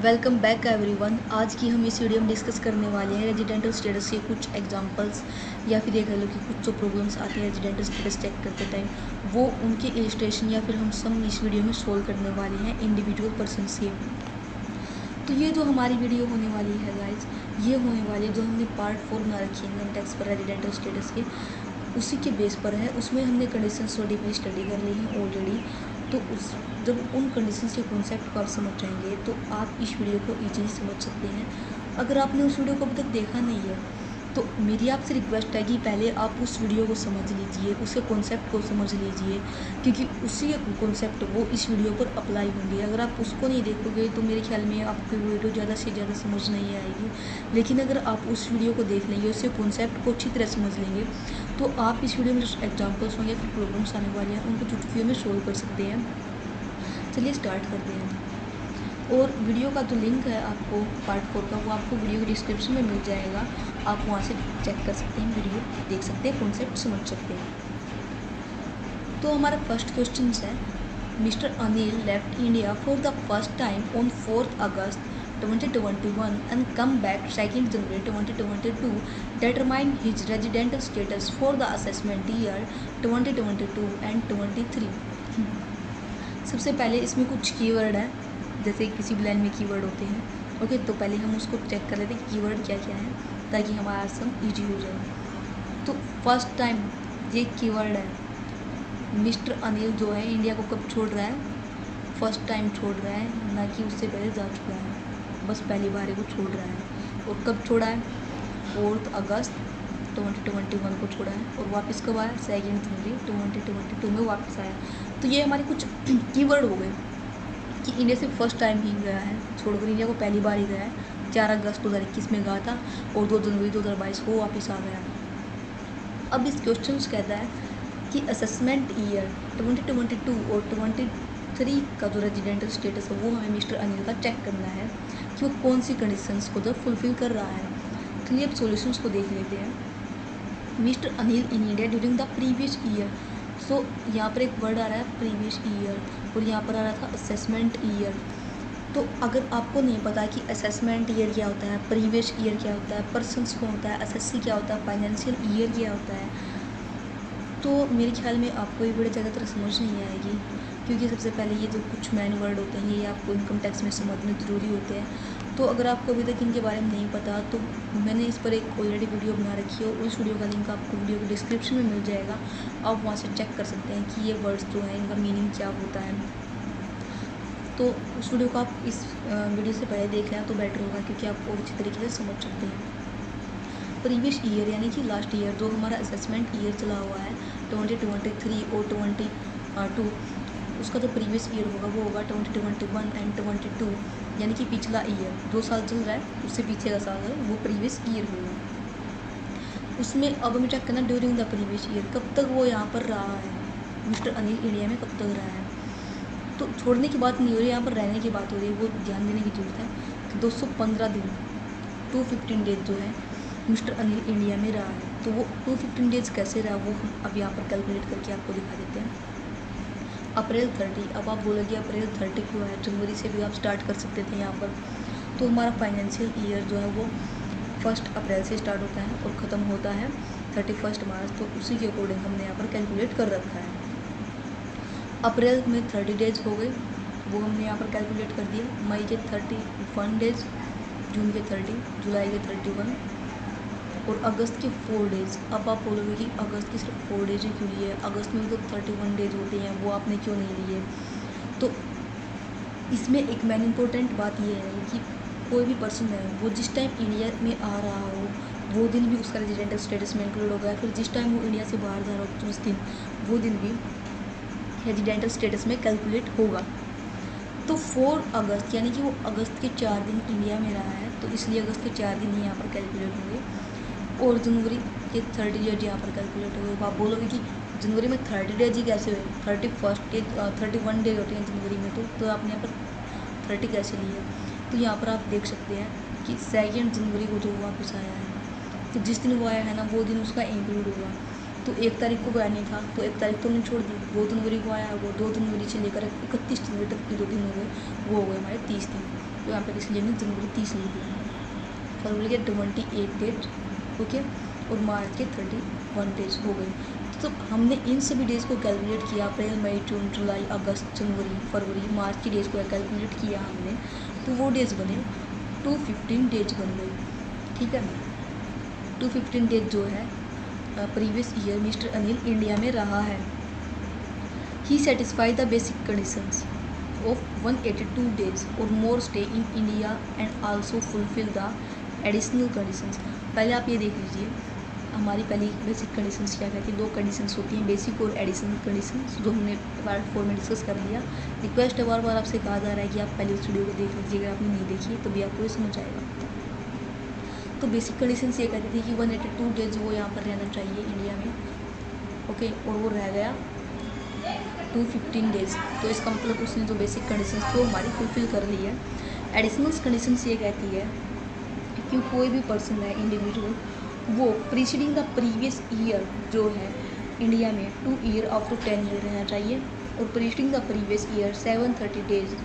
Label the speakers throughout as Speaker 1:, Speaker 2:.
Speaker 1: Welcome back everyone. आज की हम इस वीडियो में डिस्कस करने वाले हैं रेजिडेंटल स्टेटस के कुछ एग्जांपल्स या फिर ये कह लो कि कुछ जो प्रॉब्लम्स आती हैं रेजिडेंटल स्टेटस चेक करते टाइम, वो उनके इलस्ट्रेशन या फिर हम सम इस वीडियो में सोल्व करने वाले हैं इंडिविजुअल पर्सन से। तो ये जो हमारी वीडियो होने वाली है गाइज, ये होने वाली है जो हमने पार्ट 4 बना रखी है इनकम टैक्स पर रेजिडेंटल स्टेटस के, उसी के बेस पर है। उसमें हमने कंडीशंस थोड़ी अपनी स्टडी कर ली हैं ऑलरेडी। तो उस जब उन कंडीशंस के कॉन्सेप्ट को आप समझ जाएंगे तो आप इस वीडियो को ईजीली समझ सकते हैं। अगर आपने उस वीडियो को अभी तक देखा नहीं है तो मेरी आपसे रिक्वेस्ट है कि पहले आप उस वीडियो को समझ लीजिए, उसके कॉन्सेप्ट को समझ लीजिए, क्योंकि उसी कॉन्सेप्ट वो इस वीडियो पर अप्लाई होंगे। अगर आप उसको नहीं देखोगे तो मेरे ख्याल में आपकी वीडियो ज़्यादा से ज़्यादा समझ नहीं आएगी। लेकिन अगर आप उस वीडियो को देख लेंगे, उसके कॉन्सेप्ट को अच्छी तरह समझ लेंगे, तो आप इस वीडियो में जो एग्जाम्पल्स होंगे फिर प्रॉब्लम्स आने वाले हैं उनको चुटकियों में सोल्व कर सकते हैं। चलिए स्टार्ट करते हैं। और वीडियो का जो लिंक है आपको पार्ट 4 का, वो आपको वीडियो के डिस्क्रिप्शन में मिल जाएगा। आप वहाँ से चेक कर सकते हैं, वीडियो देख सकते हैं, कॉन्सेप्ट समझ सकते हैं। तो हमारा फर्स्ट क्वेश्चन है, mister Anil left India for the first time on 4 August 2021 and come back 2 January 2022. Determine his residential status for the assessment year 2022 and 23. सबसे पहले इसमें कुछ कीवर्ड है, जैसे किसी भी लाइन में कीवर्ड होते हैं। ओके, तो पहले हम उसको चेक कर लेते हैं कीवर्ड क्या क्या है, ताकि हमारा सम ईजी हो जाए। तो फर्स्ट टाइम ये कीवर्ड है, मिस्टर अनिल जो है इंडिया को कब छोड़ रहा है, फर्स्ट टाइम छोड़ रहा है, ना कि उससे पहले जा चुका है, बस पहली बार वो छोड़ रहा है। और कब छोड़ा है, 4 अगस्त 2021 को छोड़ा है। और वापस कब आया, 2 जनवरी 2022 में वापस आया। तो ये हमारे कुछ कीवर्ड हो गए कि इंडिया से फर्स्ट टाइम ही गया है, छोड़कर इंडिया को पहली बार ही गया है। 4 अगस्त 2021 में गया था और 2 जनवरी 2022 को वापस आ गया। अब इस क्वेश्चन कहता है कि असेसमेंट ईयर 2022 और 23 का जो रेजिडेंटल स्टेटस है वो हमें मिस्टर अनिल का चेक करना है कि वो कौन सी कंडीशंस को तो फुलफिल कर रहा है। तो ये अब सॉल्यूशंस को देख लेते हैं। Mister Anil in India during the previous year. So यहाँ पर एक वर्ड आ रहा है प्रीवियस ईयर, और यहाँ पर आ रहा था असेसमेंट ईयर। तो अगर आपको नहीं पता कि असेसमेंट ईयर क्या होता है, प्रीवियस ईयर क्या होता है, पर्सन्स कौन होता है, एसएससी क्या होता है, फाइनेंशियल ईयर क्या होता है, तो मेरे ख्याल में आपको ये बड़े ज़्यादातर समझ नहीं आएगी। क्योंकि सबसे पहले ये जो कुछ मेन वर्ड होते हैं ये आपको इनकम टैक्स में समझने ज़रूरी होते हैं। तो अगर आपको अभी तक इनके बारे में नहीं पता तो मैंने इस पर एक ऑलरेडी वीडियो बना रखी है, और उस वीडियो का लिंक आपको वीडियो के डिस्क्रिप्शन में मिल जाएगा। आप वहाँ से चेक कर सकते हैं कि ये वर्ड्स जो हैं इनका मीनिंग क्या होता है। तो उस वीडियो को आप इस वीडियो से पहले देख लें तो बेटर होगा, क्योंकि आप और अच्छी तरीके से समझ सकते हैं। प्रीवियस ईयर यानी कि लास्ट ईयर जो हमारा असेसमेंट ईयर चला हुआ है 2023 और 22, उसका जो प्रीवियस ईयर होगा वो होगा 2021 एंड 22, यानी कि पिछला ईयर 2 साल चल रहा है उससे पीछे का साल है वो प्रीवियस ईयर होगा। उसमें अब हमें चेक करना ड्यूरिंग द प्रीवियस ईयर, कब तक वो यहाँ पर रहा है, मिस्टर अनिल इंडिया में कब तक रहा है। तो छोड़ने की बात नहीं हो रही, यहाँ पर रहने की बात हो रही है, वो ध्यान देने की जरूरत है कि 215 दिन 215 डेज जो है मिस्टर अनिल इंडिया में रहा है। तो वो 215 डेज कैसे रहा वो हम अब यहाँ पर कैलकुलेट करके आपको दिखा देते हैं। अप्रैल 30, अब आप बोलोगे अप्रैल 30 क्यों है, जनवरी से भी आप स्टार्ट कर सकते थे यहाँ पर। तो हमारा फाइनेंशियल ईयर जो है वो 1 अप्रैल से स्टार्ट होता है और ख़त्म होता है 31 मार्च। तो उसी के अकॉर्डिंग हमने यहाँ पर कैलकुलेट कर रखा है। अप्रैल में 30 डेज हो गए, वो हमने यहाँ पर कैलकुलेट कर दिया। मई के 31 डेज, जून के 30, जुलाई के 31 और अगस्त के 4 डेज़। अब आप बोलोगे कि अगस्त की सिर्फ 4 डेज ही क्यों लिए, अगस्त में तो 31 डेज होते हैं, वो आपने क्यों नहीं लिए। तो इसमें एक मेन इम्पोर्टेंट बात ये है कि कोई भी पर्सन है वो जिस टाइम इंडिया में आ रहा हो वो दिन भी उसका रेजिडेंटल स्टेटस में इंक्लूड होगा, फिर जिस टाइम वो इंडिया से बाहर जा रहा हो उस दिन वो दिन भी रेजिडेंटल स्टेटस में कैलकुलेट होगा। तो 4 अगस्त यानी कि वो अगस्त के 4 दिन इंडिया में रहा है, तो इसलिए अगस्त के 4 दिन ही यहाँ पर कैलकुलेट होंगे। और जनवरी के 30 डेज यहाँ पर कैलकुलेट हुए। आप बोलोगे कि जनवरी में 30 डेज ही कैसे हुए, 31 डेज 31 डेज होते हैं जनवरी में, तो आपने यहाँ पर 30 कैसे लिए। तो यहाँ पर आप देख सकते हैं कि 2 जनवरी को जो वापस आया है, तो जिस दिन वो आया है ना वो दिन उसका इंक्लूड होगा। तो 1 तारीख को गया नहीं था तो 1 तारीख तो हमने छोड़ दी, 2 जनवरी को आया, वो 2 जनवरी से लेकर 31 जनवरी तक के 2 दिन हो गए, वो हो गए हमारे 30 दिन। तो यहाँ पर इसलिए हमने जनवरी 30 लिख दिया, फरवरी के 28 डेज, ओके, और मार्च के 31 डेज हो गए। तो हमने इन सभी डेज़ को कैलकुलेट किया, अप्रैल मई जून जुलाई अगस्त जनवरी फरवरी मार्च की डेज़ को कैलकुलेट किया हमने, तो वो डेज़ बने 215 डेज बन गए, ठीक है। 215 डेज जो है previous year mister Anil India में रहा है। He satisfy the basic conditions of 182 days और more stay in India and also fulfil the additional conditions. पहले आप ये देख लीजिए हमारी पहली बेसिक कंडीशंस क्या कहती है। दो कंडीशंस होती हैं, बेसिक और एडिशनल कंडीशंस, जो हमने पार्ट 4 में डिस्कस कर लिया। रिक्वेस्ट है बार बार आपसे कहा जा रहा है कि आप पहले उस वीडियो को देख लीजिए, अगर आपने नहीं देखी तो भी आपको ये समझ आएगा। तो बेसिक कंडीशंस ये कहती थी कि 182 डेज वो यहाँ पर रहना चाहिए इंडिया में, ओके, और वो रह गया 215 डेज। तो इसका मतलब उसने जो बेसिक कंडीशंस थी वो हमारी फुलफिल कर ली है। एडिशनल कंडीशंस ये कहती है कि कोई भी पर्सन है, इंडिविजुअल, वो प्रीसीडिंग द प्रीवियस ईयर जो है इंडिया में 2 ईयर आफ्टर 10 ईयर रहना चाहिए, और preceding the previous year 730 days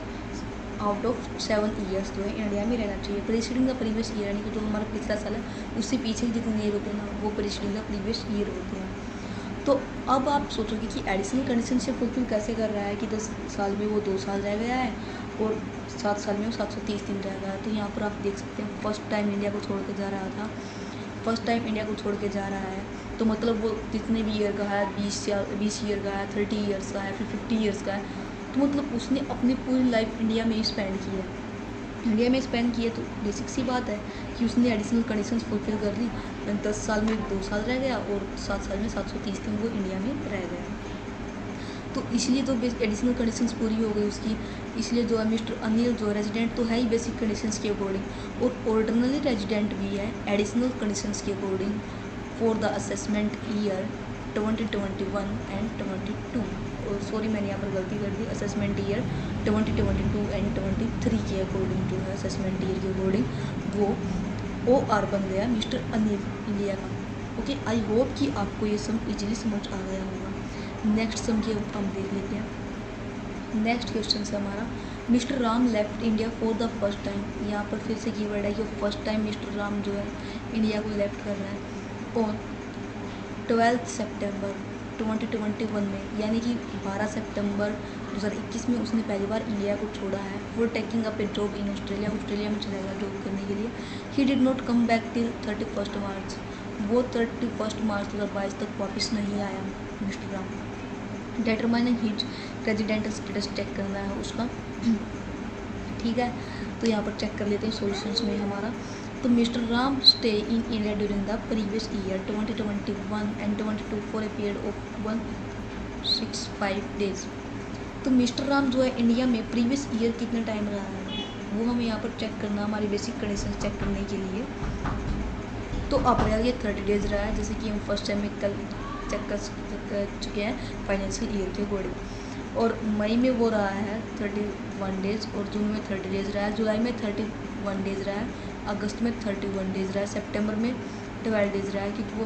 Speaker 1: out of 7 years जो है इंडिया में रहना चाहिए। प्रीसीडिंग द प्रीवियस ईयर यानी कि जो हमारा पिछला साल है उससे पीछे जितने ईयर होते हैं ना वो प्रीसीडिंग द प्रीवियस ईयर होते हैं। तो अब आप सोचोगे कि एडिशनल कंडीशन से फुलफिल कैसे कर रहा है कि 10 साल में वो 2 साल रह गया है और 7 साल में वो 730 दिन रह गया है। तो यहाँ पर आप देख सकते हैं फर्स्ट टाइम इंडिया को छोड़ के जा रहा था, फर्स्ट टाइम इंडिया को छोड़ के जा रहा है, तो मतलब वो जितने भी ईयर का है 20 ईयर का है, 30 ईयर्स का है, फिर 50 ईयर्स का है, तो मतलब उसने अपनी पूरी लाइफ इंडिया में ही स्पेंड की है। इंडिया में स्पेंड किए तो बेसिक सी बात है कि उसने एडिशनल कंडीशंस फुलफिल कर ली। 10 साल में 2 साल रह गया और 7 साल में 730 दिन वो इंडिया में रह गया, तो इसलिए तो एडिशनल कंडीशंस पूरी हो गई उसकी। इसलिए जो है मिस्टर अनिल जो रेजिडेंट तो है ही बेसिक कंडीशंस के अकॉर्डिंग, और ऑर्डिनरी रेजिडेंट भी है एडिशनल कंडीशंस के according for the assessment year 2021 and 22। और सॉरी मैंने यहाँ पर गलती कर दी, असेसमेंट ईयर 2022 एंड 23 के अकॉर्डिंग जो है असेसमेंट ईयर के अकॉर्डिंग वो OR बन गया मिस्टर अनिल इंडिया का। ओके, आई होप कि आपको ये सम इजीली समझ आ गया होगा। नेक्स्ट सम के हम देख लेते हैं। नेक्स्ट क्वेश्चन है हमारा, mister Ram left India for the first time. यहाँ पर फिर से कीवर्ड है कि फर्स्ट टाइम मिस्टर राम जो है इंडिया को लेफ्ट कर रहा है ऑन 12 सितंबर 2021 में, यानी कि 12 सितंबर 2021 में उसने पहली बार इंडिया को छोड़ा है। For taking up a job in Australia, Australia में चला गया जॉब करने के लिए। He did not come back till 31 March, वो 31 मार्च 2022 तक वापस नहीं आया mister Ram. Determining his residential status check करना है उसका, ठीक है। तो यहाँ पर चेक कर लेते हैं सॉल्यूशंस में हमारा। तो mister Ram stay in India during the previous year 2021 and 22 for a period of 165 days. तो मिस्टर राम जो है इंडिया में प्रीवियस ईयर कितने टाइम रहा है वो हमें यहाँ पर चेक करना, हमारी बेसिक कंडीशन चेक करने के लिए। तो अप्रैल ये 30 डेज रहा है, जैसे कि हम फर्स्ट टाइम में कल चेक कर चुके हैं फाइनेंशियल ईयर के अकॉर्डिंग। और मई में वो रहा है 31 डेज, और जून में 30 डेज रहा है, जुलाई में 31 डेज रहा है, अगस्त में 31 डेज रहा है, सितंबर में 12 डेज रहा है, क्योंकि वो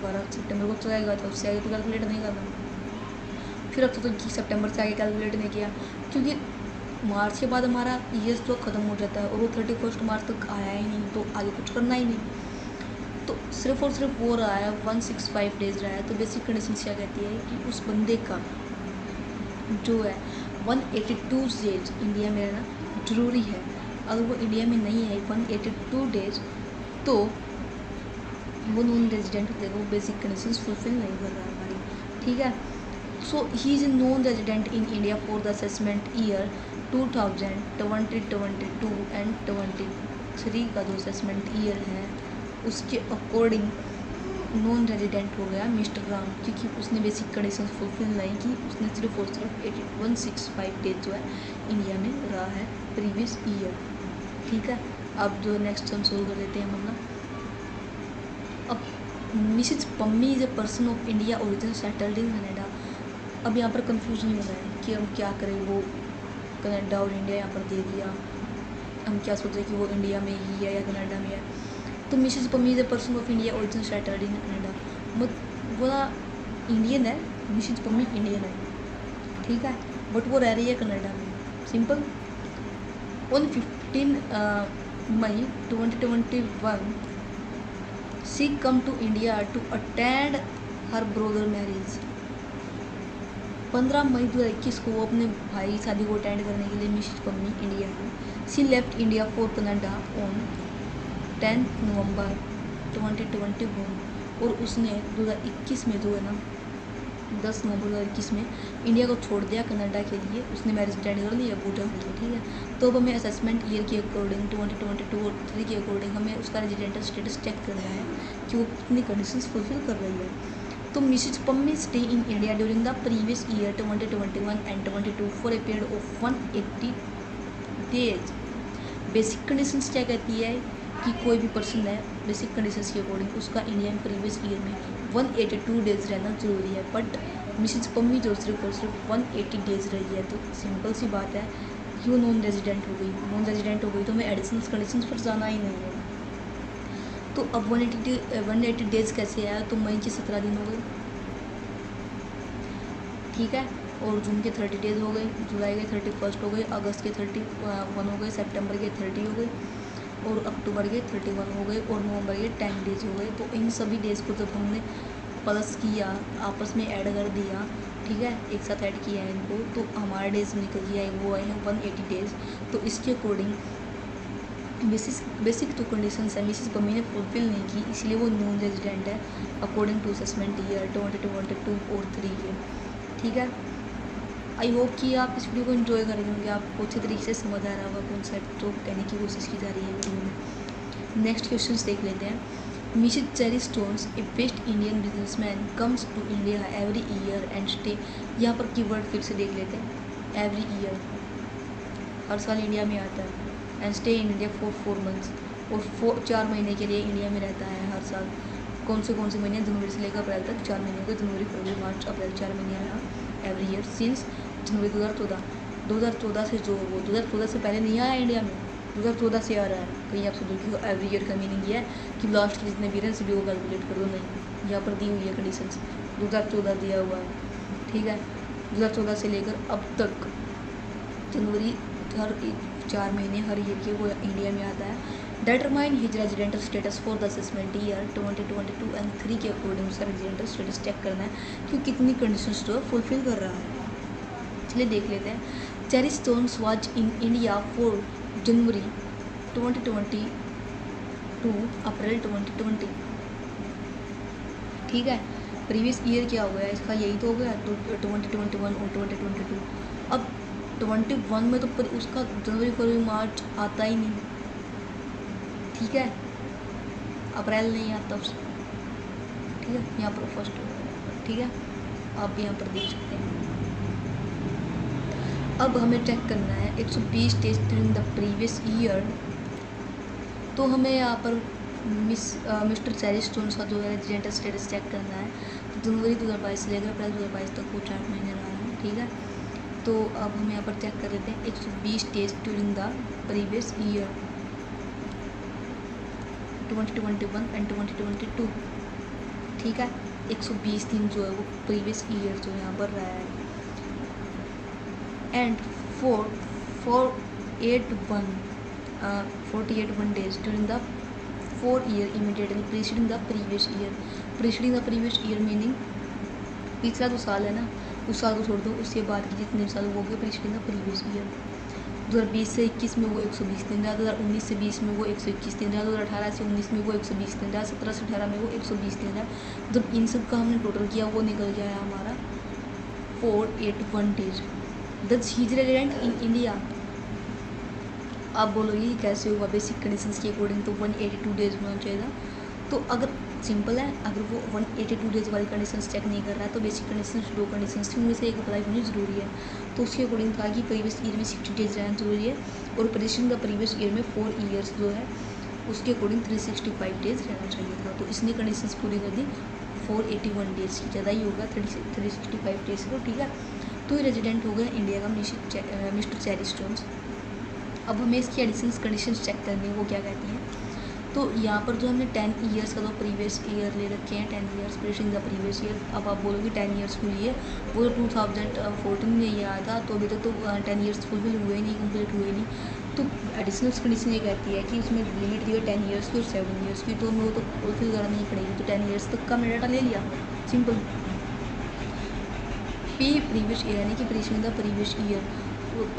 Speaker 1: 12 सितंबर को चला गया था, उससे आगे तो कैलकुलेट नहीं करना। फिर अब तो सितंबर से आगे कैलकुलेट नहीं किया, क्योंकि मार्च के बाद हमारा ईयर तो ख़त्म हो जाता है और वो 31 मार्च तक आया ही नहीं, तो आगे कुछ करना ही नहीं। तो सिर्फ और सिर्फ वो रहा है 165 डेज रहा है। तो बेसिक कंडीशन क्या कहती है कि उस बंदे का जो है 182 डेज इंडिया में रहना ज़रूरी है। अगर वो इंडिया में नहीं है 182 डेज तो वो नॉन रेजिडेंट होते हैं, वो बेसिक कंडीशंस फुलफिल नहीं कर रहा है हमारी, ठीक है। So he is non resident in India for the assessment year 2000, 2022 and 23 का जो असेसमेंट ईयर है उसके अकॉर्डिंग नॉन रेजिडेंट हो गया मिस्टर राम, क्योंकि उसने बेसिक कंडीशंस फुलफिल नहीं की। उसने सिर्फ और सिर्फ 165 डेज जो है इंडिया में रहा है प्रीवियस ईयर, ठीक है। अब जो नेक्स्ट हम सोल्व कर लेते हैं हम अपना। अब Mrs Pammi is a person of India origin settled in Canada. अब यहाँ पर कंफ्यूज नहीं होना है कि हम क्या करें, वो कनाडा और इंडिया यहाँ पर दे दिया, हम क्या सोच रहे कि वो इंडिया में ही है या कनाडा में है। तो Mrs Pammi is a person of India origin settled in Canada, वो इंडियन है, मिसेज पम्मी इंडियन है, ठीक है, बट वो रह रही है कनाडा में, simple. On 15 15 May 2021 she come to India to attend her brother marriage. 15 मई 2021 को वो अपने भाई की शादी को अटेंड करने के लिए मिसेस पम्मी इंडिया गई। She left India for Canada on 10 नवंबर 2021 और उसने 2021 में जो है ना 10 नवंबर 2021 में इंडिया को छोड़ दिया कनाडा के लिए। उसने मैरिज अटेंड कर लिया बूढ़ा हो गया, ठीक है। तो अब हमें असेसमेंट ईयर के अकॉर्डिंग 2022 और 3 के अकॉर्डिंग हमें उसका रेजिडेंटल स्टेटस चेक करना है कि वो कितनी कंडीशंस फुलफिल कर रही है। तो Mrs Pammi stay in India during the previous year 2021 and 22 for a period of 180 days. Basic conditions क्या कहती है कि कोई भी पर्सन है बेसिक कंडीशंस के अकॉर्डिंग उसका इंडिया में प्रीवियस ईयर में 182 डेज रहना जरूरी है। बट मिसेज पम्मी जो सिर्फ और सिर्फ 180 डेज रही है, तो सिंपल सी बात है कि वो नॉन रेजिडेंट हो गई। नॉन रेजिडेंट हो गई तो हमें एडिशनल कंडीशंस पर जाना ही नहीं है। तो अब 180 डेज कैसे आया, तो मई के 17 दिन हो गए, ठीक है, और जून के 30 डेज हो गए, जुलाई के 31 हो गए, अगस्त के 31 हो गए, सितंबर के 30 हो गए और अक्टूबर के 31 हो गए और नवंबर के 10 डेज हो गए। तो इन सभी डेज को जब हमने प्लस किया, आपस में ऐड कर दिया, ठीक है, एक साथ ऐड किया है इनको, तो हमारे डेज निकल गया है, वो आए हैं 180 डेज। तो इसके अकॉर्डिंग बेसिक तो कंडीशंस है मिसेस पम्मी ने फुलफिल नहीं की, इसलिए वो नॉन रेजिडेंट है अकॉर्डिंग टू असेसमेंट ईयर 2022 और 3 के, ठीक है। आई होप कि आप इस वीडियो को एंजॉय करेंगे होंगे, आपको अच्छे तरीके से समझ आ रहा होगा कॉन्सेप्ट जो कहने की कोशिश की जा रही है वीडियो में। नेक्स्ट क्वेश्चन देख लेते हैं। Mrs Cherry Stones a West Indian businessman comes to India every year and stay. यहाँ पर कीवर्ड फिर से देख लेते हैं। एवरी ईयर, हर साल इंडिया में आता है, and stay in India for 4 months, और 4 महीने के लिए इंडिया में रहता है हर साल। कौन से महीने, जनवरी से लेकर अप्रैल तक 4 महीने को, जनवरी फरवरी मार्च अप्रैल 4 महीने आया एवरी ईयर सिंस जनवरी 2014 से, जो वो 2014 से पहले नहीं आया इंडिया में, 2014 से आ रहा है। कहीं आप सोचो एवरी ईयर का मीनिंग ये है कि लास्ट के जितने भी हैं सभी को कैलकुलेट कर दो, नहीं, यहाँ पर दी हुई है कंडीशंस, 2014 दिया हुआ है, ठीक है। 2014 से लेकर अब तक जनवरी हर 4 महीने हर ईयर के वो इंडिया में आता है। Determine his residential status for the assessment year 2022 and 3 के अकॉर्डिंग उसका रेजिडेंटल स्टेटस चेक करना है कि कितनी कंडीशंस जो है फुलफिल कर रहा है। चलिए देख लेते हैं। Cherry stones was in India for January 2020 to April 2020, ठीक है। प्रीवियस ईयर क्या हो गया इसका, यही तो हो गया, तो 2021 और 2022। अब 21 में तो उसका जनवरी फरवरी मार्च आता ही नहीं, ठीक है, अप्रैल नहीं आता उसका, ठीक है, यहाँ पर फर्स्ट, ठीक है, आप यहाँ पर देख सकते हैं। अब हमें चेक करना है 120 days during the previous year. तो हमें यहाँ पर मिस्टर चेरी स्टोन्स का जो है रेजिडेंटल स्टेटस चेक करना है। तो जनवरी 2022 से लेकर अप्रैल 2022 तक वो 4 महीने रहा है, ठीक है। तो अब हम यहाँ पर चेक कर लेते हैं 120 days during the previous year 2021 and 2022, ठीक है। 120 दिन जो है वो प्रीवियस ईयर जो यहाँ पर रहा है, and 48 days during the 4 year immediately preceding the previous year. Preceding the previous year meaning पिछला जो साल है ना, उस साल को छोड़ दो, उसके बाद के जितने साल हो गए प्रीसीडिंग द प्रीवियस ईयर। 2020 से 21 में वो 120 दिन रहा, 2019 से 20 में वो 121 दिन रहा, 2018 से 19 में वो 120 दिन रहा, 17 से 18 में वो 120 दिन रहा। जब इन सब का हमने टोटल किया वो निकल गया है हमारा 481 डेज। दस हीज रेजिडेंट इन इंडिया। आप बोलोगे कैसे होगा, बेसिक कंडीशंस के अकॉर्डिंग तो 182 डेज होना चाहिए था। तो अगर सिंपल है, अगर वो 182 डेज वाली कंडीशंस चेक नहीं कर रहा है तो बेसिक कंडीशंस 2 कंडीशंस थी, उनमें से एक अप्लाई होनी ज़रूरी है। तो उसके अकॉर्डिंग था कि प्रीवियस ईयर में 60 डेज रहना जरूरी है और प्रीसीडिंग द प्रीवियस ईयर में 4 ईयर्स जो है उसके अकॉर्डिंग 365 डेज रहना चाहिए था। तो इसने कंडीशंस पूरी कर दी, 481 डेज की ज़्यादा ही होगा 365 डेज को, ठीक है। तो ये रेजिडेंट हो गया इंडिया का मिस्टर चेरी स्टोन्स। अब हमें इसकी एडिशनल कंडीशंस चेक करनी है, वो क्या कहती हैं। तो यहाँ पर जो हमने 10 ईयर्स का तो प्रीवियस ईयर ले रखे हैं, 10 years previous the previous year. अब आप बोलोगे 10 ईयर्स के लिए, वो 2014 में ये आया था, तो अभी तक तो 10 ईयर्स फुलफिल हुए नहीं, कंप्लीट हुए नहीं। तो एडिशनल कंडीशन ये कहती है कि उसमें लिमिट दी है 10 ईयर्स की और 7 ईयर्स की, तो हमें वो तो फुलफिल करनी ही पड़ेगी। तो 10 ईयर्स तक का मैंने डाटा ले लिया, सिंपल। पी प्रीवियस ईयर यानी कि previous the previous year.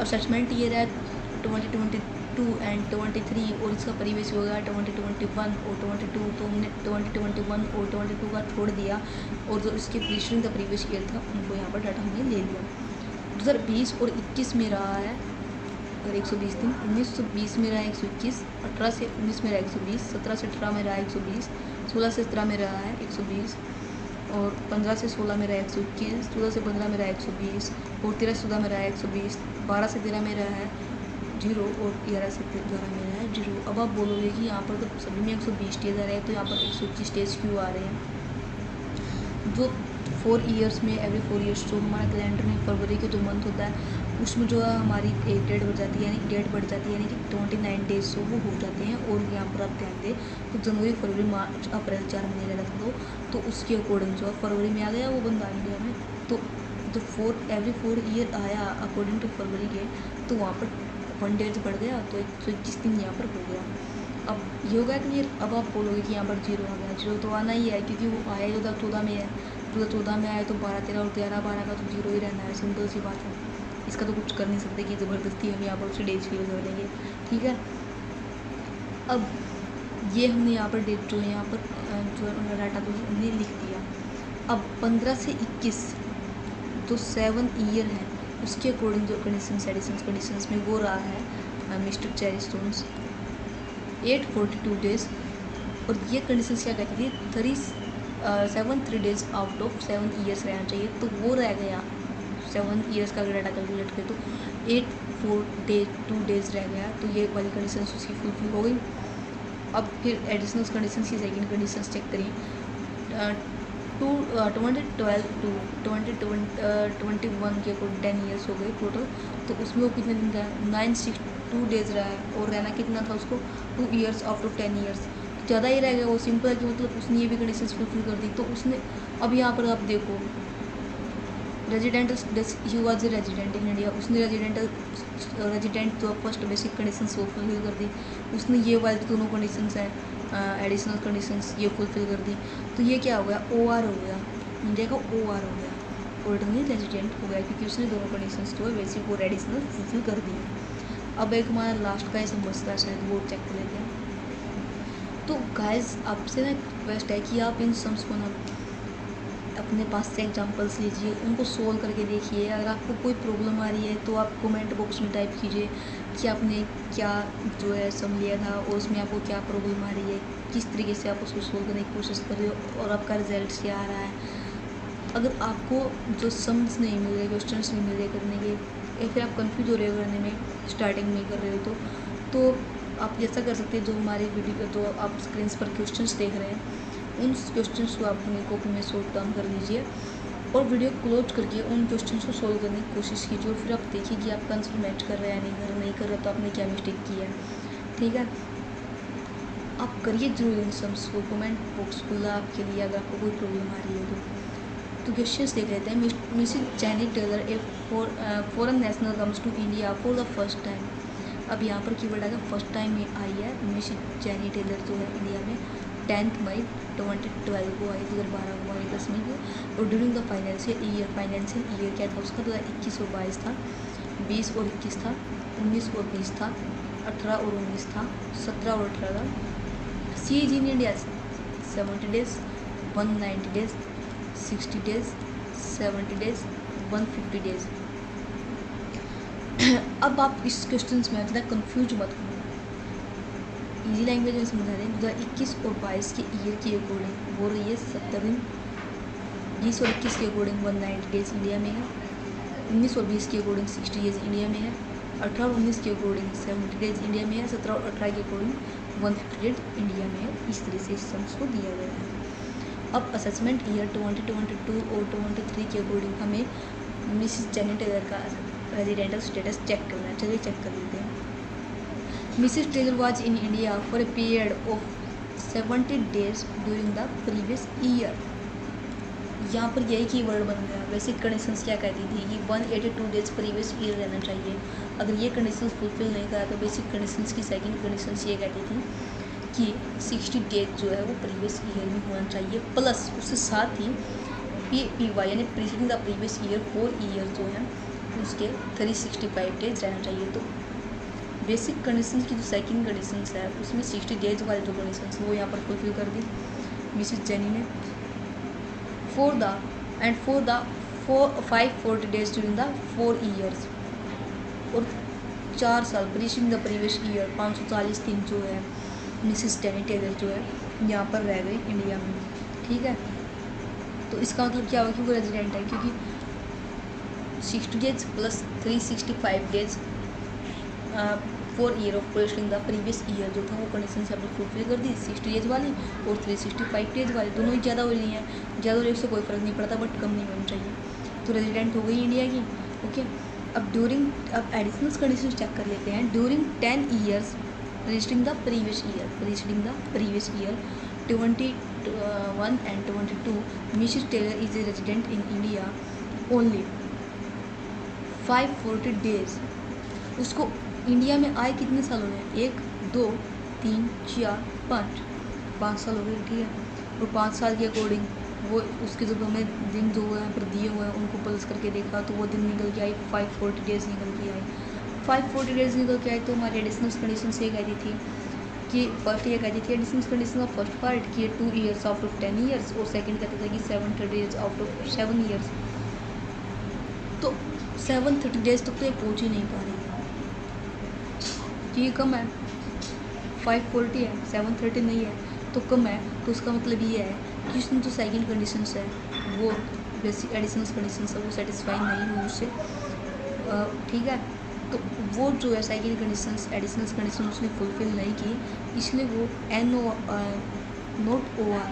Speaker 1: Assessment year है 2022 एंड 23, और इसका प्रीवियस हो गया 2021 और 22। तो हमने 2021 और 22 का छोड़ दिया, और जो इसके प्रीवियस द प्रीवियस ईयर था उनको यहाँ पर डाटा हमने ले लिया। 2020 और 21 में रहा है और 120 दिन, 1920 में रहा है 121, 18 से 19 में रहा है 120, 17 से 18 में रहा है 120, 16 से 17 में रहा है 120, और 15 से 16 में रहा है 121, 14 से 15 में रहा है 120, और 13 से 14 में रहा है 120, 12 से 13 में रहा है 0, और 11 से 12 में रहा है 0। अब आप बोलोगे कि यहाँ पर तो सभी में 120 डेज आ रहे हैं, तो यहाँ पर 121 डेज क्यों आ रहे हैं? जो 4 ईयर्स में, एवरी 4 ईयर्स जो हमारा कैलेंडर में फरवरी के जो मंथ होता है उसमें जो है हमारी एक डेट बढ़ जाती है, यानी डेट बढ़ जाती है, यानी कि 29 डेज जो वो हो जाते हैं। और यहाँ पर आप ध्यान दें तो जनवरी, फरवरी, मार्च, अप्रैल 4 महीने का रख दो, तो उसके अकॉर्डिंग जो फरवरी में आ गया वो बंदा इंडिया में। तो जो एवरी 4 ईयर आया अकॉर्डिंग टू फरवरी के, तो वहाँ पर 1 डेज बढ़ गया, तो 121 दिन यहाँ पर हो गया। अब ये होगा क्लियर। अब आप बोलोगे कि यहाँ पर 0 आ गया, 0 तो आना ही है क्योंकि वो आया 2014 में है, 2014 में आया तो 12, 13 और 11, 12 का तो 0 ही रहना है, सिंपल सी बात है। इसका तो कुछ कर नहीं सकते कि ज़बरदस्ती हम यहाँ पर उसे डेज यूज़ कर लेंगे, ठीक है। अब ये हमने यहाँ पर डेट जो है यहाँ पर जो डाटा तो हमने लिख दिया। अब 15 से 21 जो 7 ईयर है उसके अकॉर्डिंग जो कंडीशंस, एडिशनल कंडीशंस में वो रहा है मिस्टर चेरी स्टोन्स 842 डेज। और ये कंडीशंस क्या कहती थी, 73 डेज आउट ऑफ 7 ईयर्स रहना चाहिए, तो वो रह गया 7 ईयर्स का अगर डाटा कैलकुलेट करें तो 842 डेज रह गया, तो ये वाली कंडीशंस उसकी फुलफिल हो गई। अब फिर एडिशनल कंडीशंस की सेकेंड कंडीशंस चेक करें। 2012 टू 2021 के अकॉर्डिंग 10 ईयर्स हो गए टोटल, तो उसमें वो कितने दिन का 962 डेज रहा है, और रहना कितना था उसको 2 ईयर्स आउट ऑफ 10 ईयर्स, ज़्यादा ही रह गया। वो सिंपल है कि मतलब उसने ये भी कंडीशंस फुलफिल कर दी, तो उसने अब यहाँ पर आप देखो resident, he was a resident in India, उसने रेजिडेंट जो फर्स्ट बेसिक कंडीशंस वो फुलफिल कर दी, उसने ये वाली दोनों कंडीशंस हैं एडिशनल कंडीशंस ये फुलफिल कर दी, तो ये क्या हो गया OR हो गया, इंडिया का OR हो गया, ओरिजिनली रेजिडेंट हो गया, क्योंकि उसने दोनों कंडीशंस जो है बेसिक और एडिशनल फुलफिल कर दी। अब एक हमारा लास्ट का ही समझता है, शायद वो चेक कर लेते हैं। तो गाइस आपसे ना रिक्वेस्ट है कि आप इन सम्स को ना अपने पास से एग्जांपल्स लीजिए, उनको सोल्व करके देखिए। अगर आपको कोई प्रॉब्लम आ रही है तो आप कमेंट बॉक्स में टाइप कीजिए कि आपने क्या जो है सम लिया था और उसमें आपको क्या प्रॉब्लम आ रही है, किस तरीके से आप उसको सोल्व करने की कोशिश कर रहे हो और आपका रिजल्ट क्या आ रहा है। अगर आपको जो सम्स नहीं मिल रहे, क्वेश्चंस नहीं मिल रहे करने के, या फिर आप कंफ्यूज हो रहे हो करने में, स्टार्टिंग में कर रहे हो तो आप ऐसा कर सकते हैं, जो हमारे वीडियो जो आप स्क्रीन पर क्वेश्चंस देख रहे हैं उन क्वेश्चंस को आप अपनी कॉपी में शॉर्ट डाउन कर लीजिए और वीडियो क्लोज करके उन क्वेश्चंस को सोल्व करने की कोशिश कीजिए, और फिर आप देखिए कि आपका आंसर मैच कर रहा है या नहीं कर रहा, तो आपने क्या मिस्टेक की है, ठीक है। आप करिए जरूर इन सम्स को, कमेंट बॉक्स खुला आपके लिए अगर आपको कोई प्रॉब्लम आ रही है तो क्वेश्चंस देख लेते हैं। Mrs Jenny Taylor a foreign national comes to India for the first time. अब यहाँ पर कीवर्ड आएगा फर्स्ट टाइम में आई है मिसेस जैनी टेलर जो है इंडिया में 10 मई 2012 को आई, 2012 को आई 10वीं को, और ड्यूरिंग द फाइनेंशियल ईयर क्या था उसका 2021 और 22 था, 20 और 21 था, 19 और 20 था, 18 और 19 था, 17 और 18 था। She is in India 70 days, 190 days, 60 days, 70 days, 150 days. अब आप इस क्वेश्चन में ज़्यादा कंफ्यूज मत हो, इजी लैंग्वेज में समझा रहे हैं। 2021 और 22 के ईयर के अकॉर्डिंग हो रही है 70 दिन, 20 और 21 के अकॉर्डिंग 190 डेज इंडिया में है, 19 और 20 के अकॉर्डिंग 60 डेज इंडिया में है, 18 और 19 के अकॉर्डिंग 70 डेज इंडिया में है, 17 और 18 के अकॉर्डिंग 150 डेज इंडिया में है। इस तरह से इस सम्स को दिया गया है। अब असेसमेंट ईयर 2022 और 2023 के अकॉर्डिंग हमें मिसेस जैनी टेलर का रेजिडेंटल स्टेटस चेक करना है। चलिए चेक कर लेते हैं। Mrs Taylor was in India for a period of 70 days during the previous year. यहाँ पर यही की वर्ड बन गया। बेसिक कंडीशंस क्या कहती थी कि 182 डेज प्रीवियस ईयर रहना चाहिए। अगर ये कंडीशंस फुलफिल नहीं करा तो बेसिक कंडीशंस की सेकंड कंडीशंस ये कहती थी कि 60 डेज जो है वो प्रीवियस ईयर में होना चाहिए, प्लस उसके साथ ही PPY यानी preceding the previous year 4 year जो है उसके 365 डेज रहना चाहिए। तो बेसिक कंडीशंस की जो सेकंड कंडीशंस है उसमें 60 डेज वाले जो कंडीशंस वो यहाँ पर फुलफिल कर दी मिसेस जेनी ने। For the 540 days during the 4 years, और 4 साल प्रीसीडिंग द प्रीवियस ईयर 540 दिन जो है मिसेस जेनी टेलर जो है यहाँ पर रह गई इंडिया में। ठीक है, तो इसका मतलब क्या हुआ कि वो रेजिडेंट है, क्योंकि 60 days plus 365 days 4 year of preceding the previous year जो था वो कंडीशन से आपने फुलफिल कर दी, 60 डेज वाली और 365 डेज वाली। दोनों ही ज़्यादा हो रही हैं, ज़्यादा होने से कोई फ़र्क नहीं पड़ता, बट कम नहीं होनी चाहिए। तो रेजिडेंट हो गई इंडिया की। ओके, अब एडिशनल कंडीशन चेक कर लेते हैं। During 10 years preceding the previous year 21 and 22 Mrs Taylor is a resident in India only 540 days. उसको इंडिया में आए कितने साल हो गए? 1 2 3 4 5 साल हो गए। ठीक है, और 5 साल के अकॉर्डिंग वो उसके जब हमें दिन जो है पर दिए हुए हैं उनको प्लस करके देखा तो वो दिन निकल के आई 540 डेज निकल के आई। 540 डेज निकल के आई तो हमारी एडिशनल कंडीशन से कहती थी कि फर्स्ट ये कहती थी एडिशनल कंडीशन का फर्स्ट पार्ट कि 2 ईयर्स आउट ऑफ 10 ईयर्स, और सेकंड कहता था कि 730 डेज आउट ऑफ 7 ईयर्स। तो 730 डेज तक तो ये पहुँच ही नहीं पा रही है, ये कम है। 540 है, 730 नहीं है तो कम है। तो उसका मतलब ये है कि उसमें जो सेकंड कंडीशंस है वो बेसिक एडिशनल कंडीशंस है वो सेटिस्फाई नहीं हुई उससे। ठीक है, तो वो जो है सेकंड कंडीशंस एडिशनल कंडीशन उसने फुलफिल नहीं की, इसलिए वो नॉट OR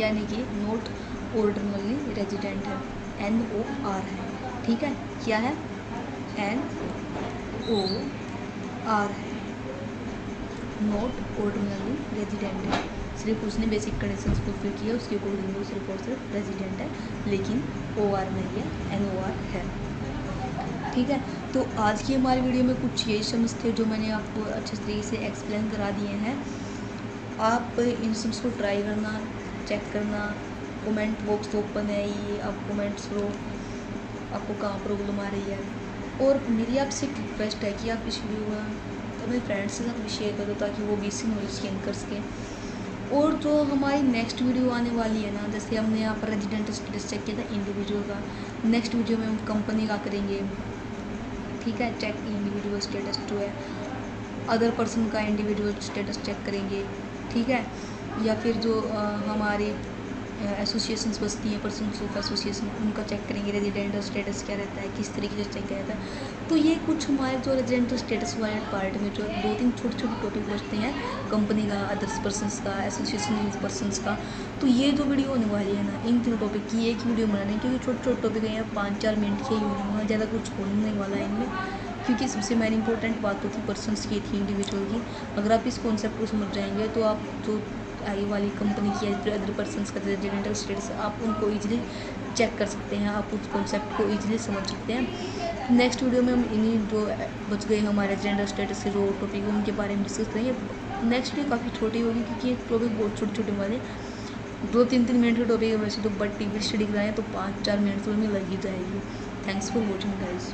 Speaker 1: यानी कि नॉट ऑर्डिनरी रेजिडेंट है, NOR है। ठीक है, क्या है? NOR है, नॉट ऑर्डिनरी रेजिडेंट है। सिर्फ उसने बेसिक कंडीशंस फुलफिल किया, उसके अकॉर्डिंग वो सिर्फ और सिर्फ रेजिडेंट है, लेकिन OR नहीं है, NOR है। ठीक है, तो आज की हमारी वीडियो में कुछ यही शम्स थे जो मैंने आपको अच्छे तरीके से एक्सप्लेन करा दिए हैं। आप इन शम्स को ट्राई करना, चेक करना। कमेंट बॉक्स ओपन है, ये आप कमेंट्स करो आपको कहाँ प्रॉब्लम आ रही है। और मेरी आपसे एक रिक्वेस्ट है कि आप इस वीडियो को अपने फ्रेंड्स के साथ भी शेयर करो ताकि वो भी इसी नॉलेज गेन कर सकें। और जो हमारी नेक्स्ट वीडियो आने वाली है ना, जैसे हमने यहाँ पर रेजिडेंट स्टेटस चेक किया था इंडिविजुअल का, नेक्स्ट वीडियो में हम कंपनी का करेंगे। ठीक है, चेक इंडिविजुअल स्टेटस जो है अदर पर्सन का इंडिविजुअल स्टेटस चेक करेंगे। ठीक है, या फिर जो हमारे एसोसिएशंस बसती हैं, पर्सन्स ऑफ एसोसिएशन, उनका चेक करेंगे रेजिडेंटल स्टेटस क्या रहता है, किस तरीके से चेक किया जाता है। तो ये कुछ हमारे जो रेजिडेंटल स्टेटस वाले पार्ट में जो 2-3 छोटे टॉपिक बचते हैं, कंपनी का, अदर्स पर्सन्स का, एसोसिएशन पर्सन्स का। तो ये जो वीडियो होने वाली है ना, इन तीनों टॉपिक की एक वीडियो बनाने, क्योंकि छोटे टॉपिक हैं, 5-4 मिनट के ही होने वाला, ज़्यादा कुछ होने नहीं वाला है इनमें। क्योंकि सबसे मेन इंपॉर्टेंट बात तो थी पर्सन्स की, थी इंडिविजुअल की। अगर आप इस कॉन्सेप्ट को समझ जाएंगे तो आप जो आगे वाली कंपनी की या फिर अदर पर्सन्स का रेजिडेंटल स्टेटस आप उनको ईजिली चेक कर सकते हैं, आप उस कॉन्सेप्ट को ईजिली समझ सकते हैं। नेक्स्ट वीडियो में हम इन्हीं जो बच गए हमारे रेजिडेंटल स्टेटस के जो टॉपिक है उनके बारे में डिस्कस करेंगे। नेक्स्ट वीडियो काफ़ी छोटी होगी क्योंकि ये टॉपिक बहुत छोटे वाले 2-3 मिनट के टॉपिक है वैसे तो, बट टीवी स्टडी कराएँ तो 5-4 मिनट तो उनमें लग ही जाएगी। Thanks for watching guys.